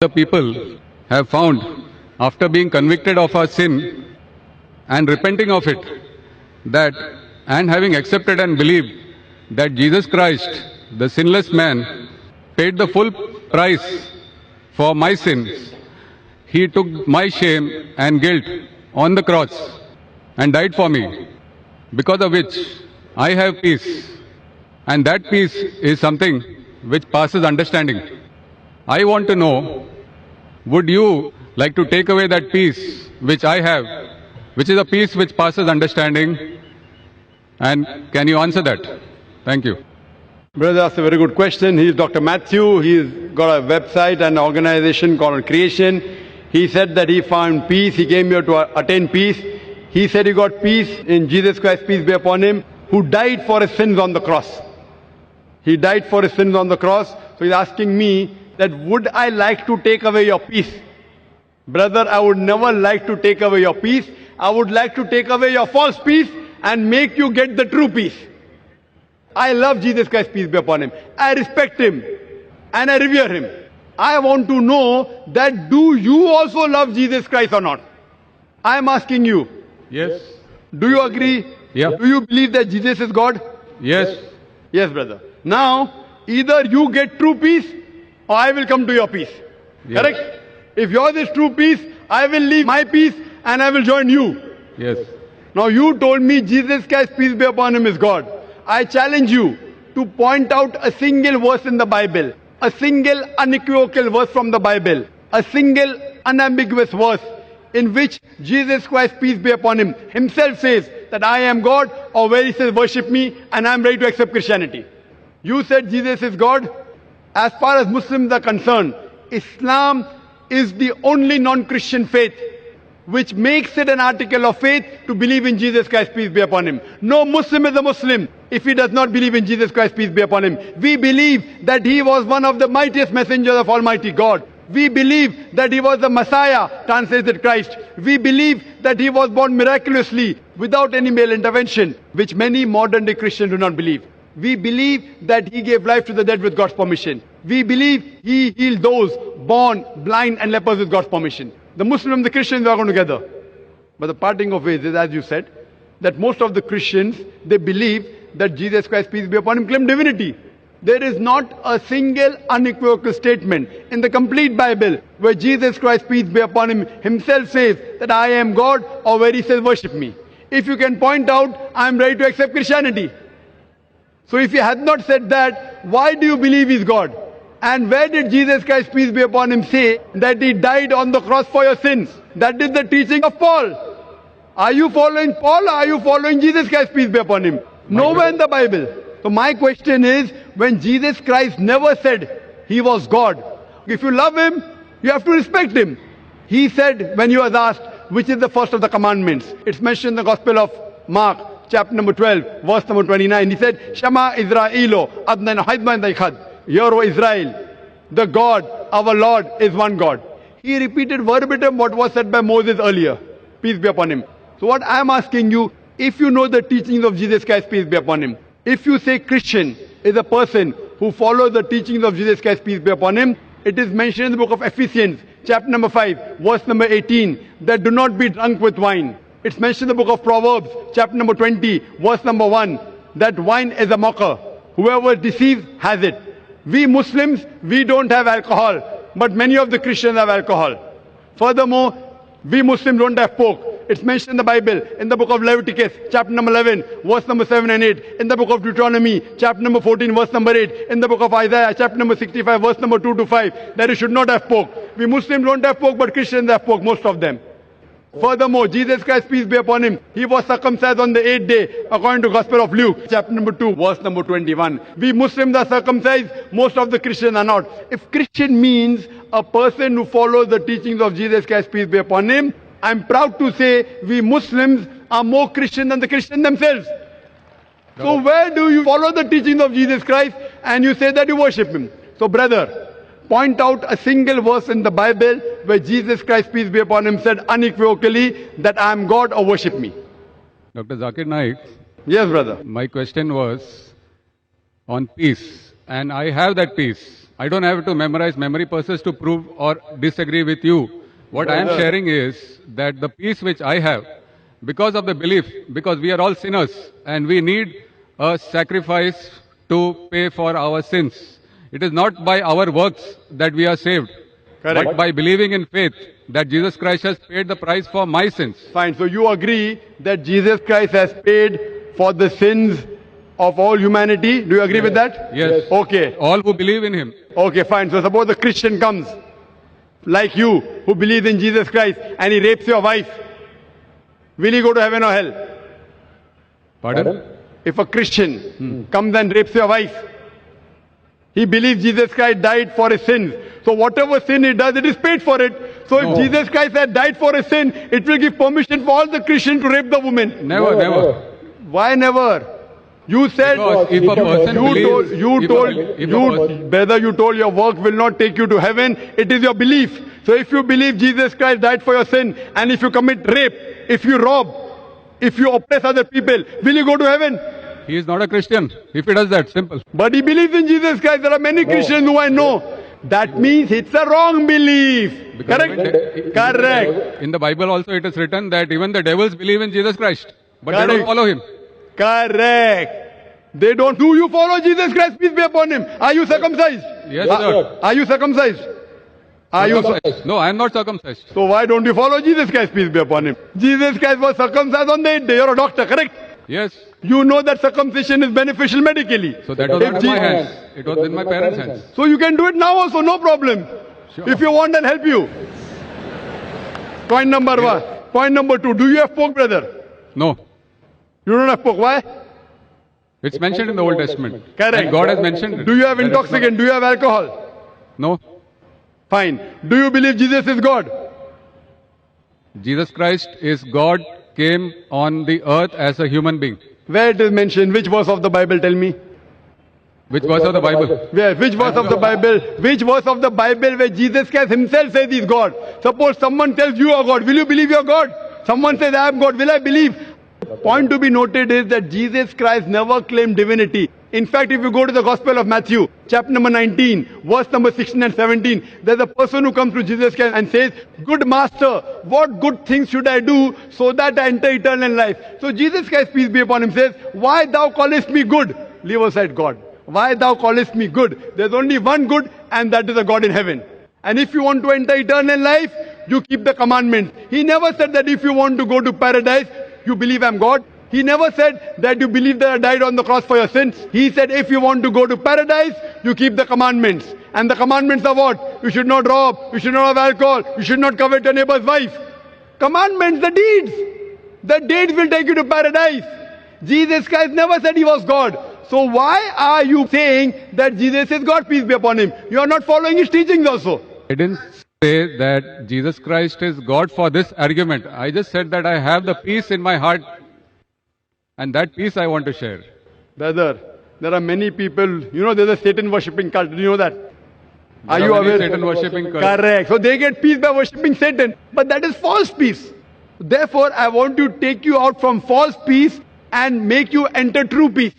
The people have found, after being convicted of our sin and repenting of it, that and having accepted and believed that Jesus Christ, the sinless man, paid the full price for my sins. He took my shame and guilt on the cross and died for me, because of which I have peace. And that peace is something which passes understanding. I want to know, would you like to take away that peace which I have, which is a peace which passes understanding? And can you answer that? Thank you. Brother, that's a very good question. He's Dr. Matthew. He's got a website and organization called Creation. He said that he found peace. He came here to attain peace. He said he got peace in Jesus Christ, peace be upon him, who died for his sins on the cross. He died for his sins on the cross. So he's asking me that would I like to take away your peace? Brother, I would never like to take away your peace. I would like to take away your false peace and make you get the true peace. I love Jesus Christ, peace be upon him. I respect him and I revere him. I want to know that do you also love Jesus Christ or not? I am asking you. Yes. Do you agree? Yeah. Do you believe that Jesus is God? Yes. Yes, brother. Now, either you get true peace or I will come to your peace. Yes. Correct? If yours is true peace, I will leave my peace and I will join you. Yes. Now you told me Jesus Christ, peace be upon him, is God. I challenge you to point out a single verse in the Bible, a single unequivocal verse from the Bible, a single unambiguous verse in which Jesus Christ, peace be upon him, himself says that I am God, or where he says worship me and I am ready to accept Christianity. You said Jesus is God. As far as Muslims are concerned, Islam is the only non-Christian faith which makes it an article of faith to believe in Jesus Christ, peace be upon him. No Muslim is a Muslim if he does not believe in Jesus Christ, peace be upon him. We believe that he was one of the mightiest messengers of Almighty God. We believe that he was the Messiah, translated Christ. We believe that he was born miraculously without any male intervention, which many modern day Christians do not believe. We believe that he gave life to the dead with God's permission. We believe he healed those born blind and lepers with God's permission. The Muslims and the Christians are going together. But the parting of ways is, as you said, that most of the Christians, they believe that Jesus Christ, peace be upon him, claimed divinity. There is not a single unequivocal statement in the complete Bible where Jesus Christ, peace be upon him, himself says that I am God, or where he says worship me. If you can point out, I am ready to accept Christianity. So if he had not said that, why do you believe he's God? And where did Jesus Christ, peace be upon him, say that he died on the cross for your sins? That is the teaching of Paul. Are you following Paul or are you following Jesus Christ, peace be upon him? Nowhere in the Bible. So my question is, when Jesus Christ never said he was God, if you love him, you have to respect him. He said, when he was asked, which is the first of the commandments? It's mentioned in the Gospel of Mark, chapter number 12, verse number 29. He said, Shema Israelo, Adnan Haidman Daikhad. Hear, O Israel, the God, our Lord, is one God. He repeated verbatim what was said by Moses earlier. Peace be upon him. So what I am asking you, if you know the teachings of Jesus Christ, peace be upon him, if you say Christian is a person who follows the teachings of Jesus Christ, peace be upon him, it is mentioned in the book of Ephesians, chapter number 5, verse number 18, that do not be drunk with wine. It's mentioned in the book of Proverbs, chapter number 20, verse number 1, that wine is a mocker. Whoever deceives has it. We Muslims, we don't have alcohol, but many of the Christians have alcohol. Furthermore, we Muslims don't have pork. It's mentioned in the Bible, in the book of Leviticus, chapter number 11, verse number 7 and 8, in the book of Deuteronomy, chapter number 14, verse number 8, in the book of Isaiah, chapter number 65, verse number 2 to 5, that you should not have pork. We Muslims don't have pork, but Christians have pork, most of them. Furthermore, Jesus Christ, peace be upon him, he was circumcised on the 8th day, according to Gospel of Luke, chapter number 2, verse number 21. We Muslims are circumcised, most of the Christians are not. If Christian means a person who follows the teachings of Jesus Christ, peace be upon him, I'm proud to say we Muslims are more Christian than the Christians themselves. So where do you follow the teachings of Jesus Christ and you say that you worship him? So brother, point out a single verse in the Bible where Jesus Christ, peace be upon him, said unequivocally that I am God or worship me. Dr. Zakir Naik, Yes, brother. my question was on peace, and I have that peace. I don't have to memorize memory purposes to prove or disagree with you. What I am sharing is that the peace which I have, because of the belief, because we are all sinners and we need a sacrifice to pay for our sins. It is not by our works that we are saved, Correct. but by believing in faith that Jesus Christ has paid the price for my sins. Fine. So you agree that Jesus Christ has paid for the sins of all humanity. Do you agree with that? Yes. Okay. All who believe in him. Okay, fine. So suppose a Christian comes, like you, who believes in Jesus Christ, and he rapes your wife. Will he go to heaven or hell? Pardon? If a Christian comes and rapes your wife, he believes Jesus Christ died for his sins. So whatever sin he does, it is paid for it. So if Jesus Christ had died for his sin, it will give permission for all the Christians to rape the woman. Never. Why never? You said, Because if a person brother, you told your work will not take you to heaven. It is your belief. So if you believe Jesus Christ died for your sin, and if you commit rape, if you rob, if you oppress other people, will you go to heaven? he is not a Christian if he does that. Simple. But he believes in Jesus Christ. There are many Christians who I know. That means it's a wrong belief. Because Correct? Correct. In the Bible also it is written that even the devils believe in Jesus Christ, but they Correct. don't follow him. Correct. They don't. Do you follow Jesus Christ? Peace be upon him. Are you circumcised? Yes, sir. Are you circumcised? Are you? Circumcised. No, I am not circumcised. So why don't you follow Jesus Christ? Peace be upon him. Jesus Christ was circumcised on the 8th day. You're a doctor, correct? Yes. You know that circumcision is beneficial medically. So that was If not in my Je- hands. It was in my parents' hands. So you can do it now also, no problem. Sure. If you want, I'll help you. Point number one. Point number two. Do you have pork, brother? No. You don't have pork. Why? It's mentioned in the Old Testament. Correct. And God has mentioned it. Do you have That is intoxicant? Do you have alcohol? No. Fine. Do you believe Jesus is God? Jesus Christ is God, came on the earth as a human being. Where it is mentioned? Which verse of the Bible? Tell me. Which verse of the Bible? Where? Which verse of the Bible? Which verse of the Bible where Jesus Christ himself says he's God? Suppose someone tells you are God. Will you believe you're God? Someone says I am God. Will I believe? Point to be noted is that Jesus Christ never claimed divinity. In fact, if you go to the Gospel of Matthew, chapter number 19, verse number 16 and 17, there's a person who comes to Jesus Christ and says, "Good master, what good things should I do so that I enter eternal life?" So Jesus Christ, peace be upon him, says, "Why thou callest me good?" Leave aside God. "Why thou callest me good?" There's only one good, and that is a God in heaven. And if you want to enter eternal life, you keep the commandments. He never said that if you want to go to paradise, you believe I'm God. He never said that you believe that I died on the cross for your sins. He said if you want to go to paradise, you keep the commandments. And the commandments are what? You should not rob, you should not have alcohol, you should not covet your neighbor's wife. Commandments, the deeds. The deeds will take you to paradise. Jesus Christ never said he was God. So why are you saying that Jesus is God, peace be upon him? You are not following his teachings also. I didn't say that Jesus Christ is God for this argument. I just said that I have the peace in my heart, and that peace I want to share. Brother, there are many people, there's a Satan worshipping cult. Do you know that? Are There you many aware? Satan worshipping cults. Correct. So they get peace by worshipping Satan. But that is false peace. Therefore, I want to take you out from false peace and make you enter true peace.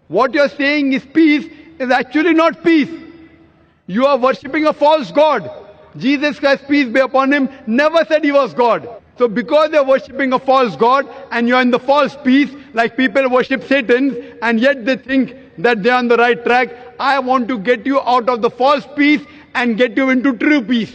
What you're saying is peace is actually not peace. You are worshipping a false God. Jesus Christ, peace be upon him, never said he was God. So because they're worshipping a false God and you're in the false peace, like people worship Satan and yet they think that they're on the right track, I want to get you out of the false peace and get you into true peace.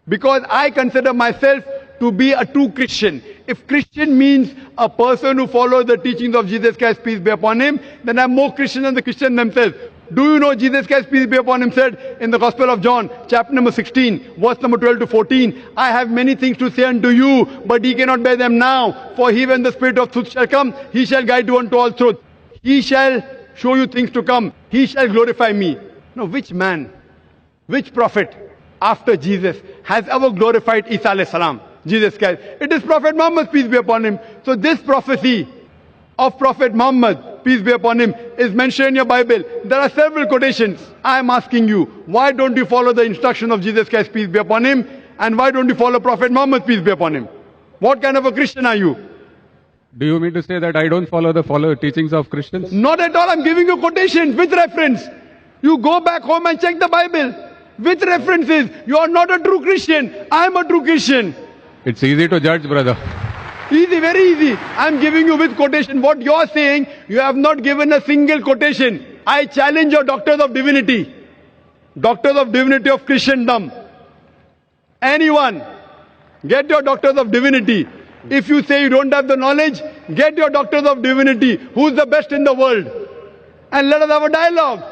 Because I consider myself to be a true Christian. If Christian means a person who follows the teachings of Jesus Christ, peace be upon him, then I'm more Christian than the Christian themselves. Do you know Jesus Christ, peace be upon him, said in the Gospel of John, chapter number 16, verse number 12 to 14, I have many things to say unto you, but ye cannot bear them now. For he, when the Spirit of truth shall come, he shall guide you unto all truth. He shall show you things to come. He shall glorify me. Now, which man, which prophet after Jesus has ever glorified Isa alayhi salam? Jesus Christ. It is Prophet Muhammad, peace be upon him. So this prophecy of Prophet Muhammad, peace be upon him, is mentioned in your Bible. There are several quotations. I am asking you, why don't you follow the instruction of Jesus Christ, peace be upon him? And why don't you follow Prophet Muhammad, peace be upon him? What kind of a Christian are you? Do you mean to say that I don't follow the teachings of Christians? Not at all. I'm giving you quotations with reference. You go back home and check the Bible with references. You are not a true Christian. I am a true Christian. It's easy to judge, brother. Easy, very easy. I am giving you with quotation. What you are saying, you have not given a single quotation. I challenge your doctors of divinity. Doctors of divinity of Christendom. Anyone, get your doctors of divinity. If you say you don't have the knowledge, get your doctors of divinity. Who's the best in the world? And let us have a dialogue.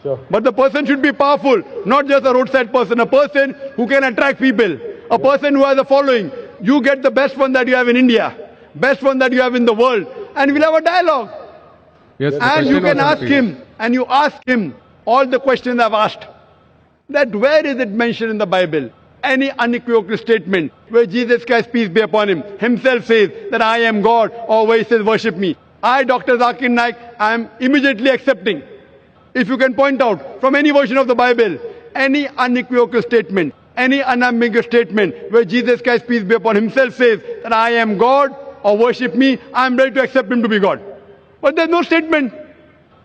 Sure. But the person should be powerful, not just a roadside person, a person who can attract people, a person who has a following. You get the best one that you have in India, best one that you have in the world, and we'll have a dialogue. Yes, the And you question can was ask repeated. him, and you ask him all the questions I've asked. That where is it mentioned in the Bible? Any unequivocal statement where Jesus Christ, peace be upon him, himself says that I am God, or where he says worship me. I, Dr. Zakir Naik, I am immediately accepting. If you can point out from any version of the Bible, any unequivocal statement, any unambiguous statement where Jesus Christ, peace be upon himself says that I am God or worship me, I am ready to accept him to be God. But there's no statement.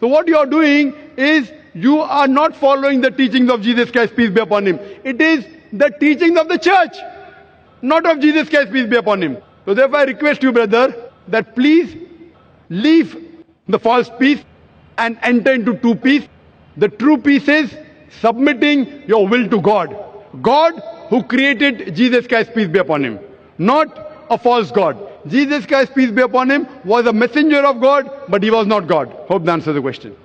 So what you are doing is you are not following the teachings of Jesus Christ, peace be upon him. It is the teachings of the church, not of Jesus Christ, peace be upon him. So therefore I request you, brother, that please leave the false peace and enter into true peace. The true peace is submitting your will to God. God who created Jesus Christ, peace be upon him, not a false God. Jesus Christ, peace be upon him, was a messenger of God, but he was not God. Hope that answers the question.